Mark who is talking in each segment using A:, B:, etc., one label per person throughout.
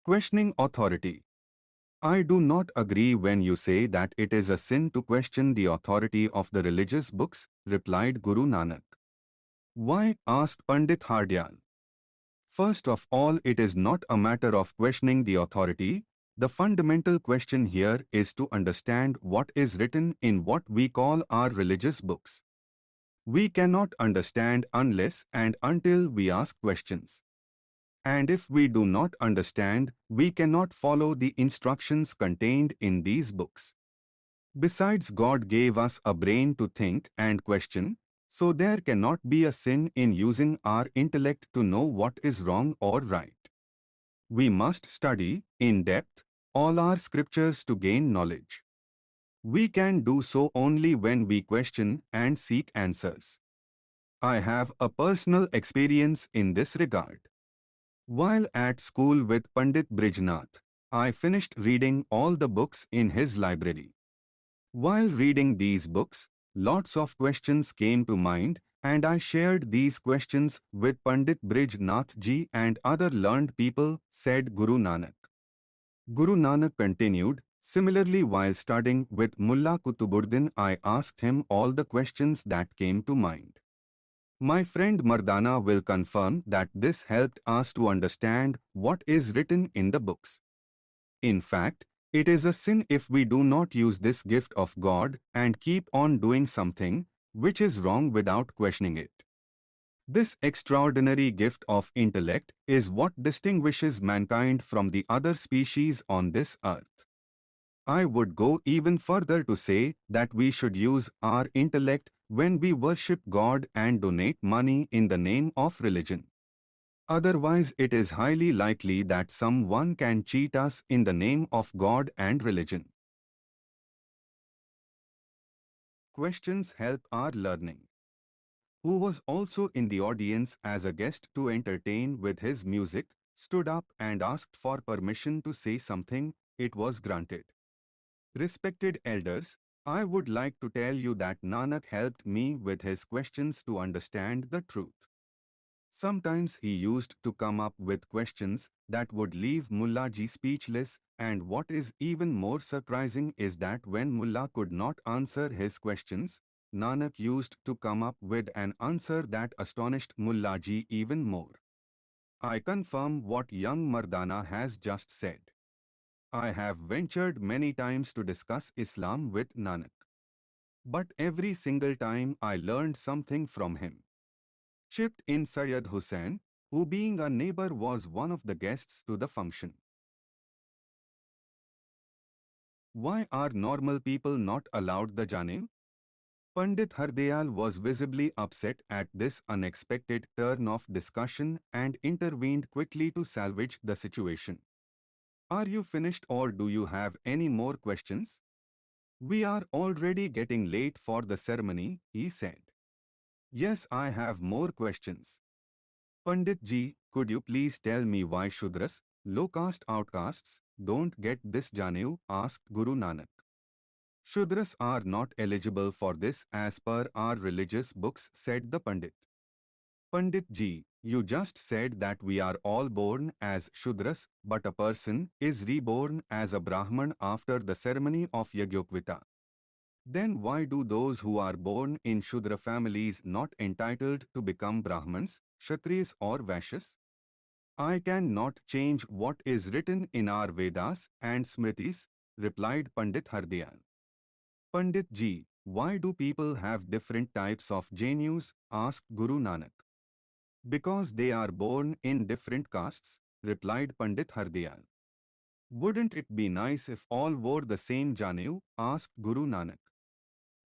A: Questioning authority. I do not agree when you say that it is a sin to question the authority of the religious books, replied Guru Nanak. Why? Asked Pandit Hardyal. First of all, it is not a matter of questioning the authority. The fundamental question here is to understand what is written in what we call our religious books. We cannot understand unless and until we ask questions. And if we do not understand, we cannot follow the instructions contained in these books. Besides, God gave us a brain to think and question, so there cannot be a sin in using our intellect to know what is wrong or right. We must study, in depth, all our scriptures to gain knowledge. We can do so only when we question and seek answers. I have a personal experience in this regard. While at school with Pandit Brijnath, I finished reading all the books in his library. While reading these books, lots of questions came to mind, and I shared these questions with Pandit Brijnath ji and other learned people, said Guru Nanak. Guru Nanak continued, similarly while studying with Mullah Kutubuddin, I asked him all the questions that came to mind. My friend Mardana will confirm that this helped us to understand what is written in the books. In fact, it is a sin if we do not use this gift of God and keep on doing something which is wrong without questioning it. This extraordinary gift of intellect is what distinguishes mankind from the other species on this earth. I would go even further to say that we should use our intellect when we worship God and donate money in the name of religion. Otherwise, it is highly likely that someone can cheat us in the name of God and religion. Questions help our learning. Who was also in the audience as a guest to entertain with his music, stood up and asked for permission to say something. It was granted. Respected elders, I would like to tell you that Nanak helped me with his questions to understand the truth. Sometimes he used to come up with questions that would leave Mullah ji speechless, and what is even more surprising is that when Mullah could not answer his questions, Nanak used to come up with an answer that astonished Mullah ji even more. I confirm what young Mardana has just said. I have ventured many times to discuss Islam with Nanak. But every single time I learned something from him. Chipped in Syed Hussain, who being a neighbor was one of the guests to the function. Why are normal people not allowed the Janev? Pandit Hardayal was visibly upset at this unexpected turn of discussion and intervened quickly to salvage the situation. Are you finished or do you have any more questions? We are already getting late for the ceremony, he said. Yes, I have more questions. Pandit ji, could you please tell me why Shudras, low-caste outcasts, don't get this Janev? Asked Guru Nanak. Shudras are not eligible for this as per our religious books, said the Pandit. Pandit ji, you just said that we are all born as Shudras, but a person is reborn as a Brahman after the ceremony of Yajnayoktita. Then why do those who are born in Shudra families not entitled to become Brahmins, Kshatriyas or Vaishyas? I cannot change what is written in our Vedas and Smritis, replied Pandit Hardayal. Pandit ji, why do people have different types of Janus? Asked Guru Nanak. Because they are born in different castes, replied Pandit Hardayal. Wouldn't it be nice if all wore the same Janev? Asked Guru Nanak.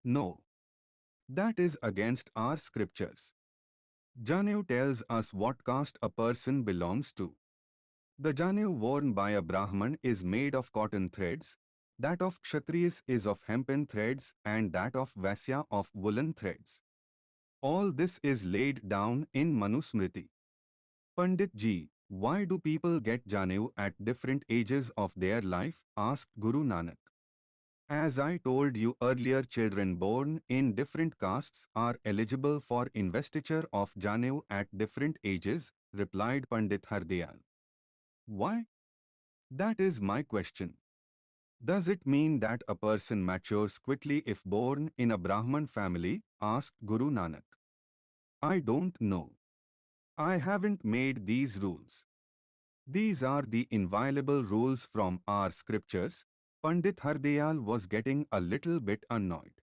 A: No. That is against our scriptures. Janev tells us what caste a person belongs to. The Janev worn by a Brahman is made of cotton threads, that of Kshatriyas is of hempen threads and that of Vaisya of woolen threads. All this is laid down in Manusmriti. Pandit ji, why do people get Janev at different ages of their life? Asked Guru Nanak. As I told you earlier, children born in different castes are eligible for investiture of Janev at different ages, replied Pandit Hardayal. Why? That is my question. Does it mean that a person matures quickly if born in a Brahman family? Asked Guru Nanak. I don't know. I haven't made these rules. These are the inviolable rules from our scriptures. Pandit Hardayal was getting a little bit annoyed.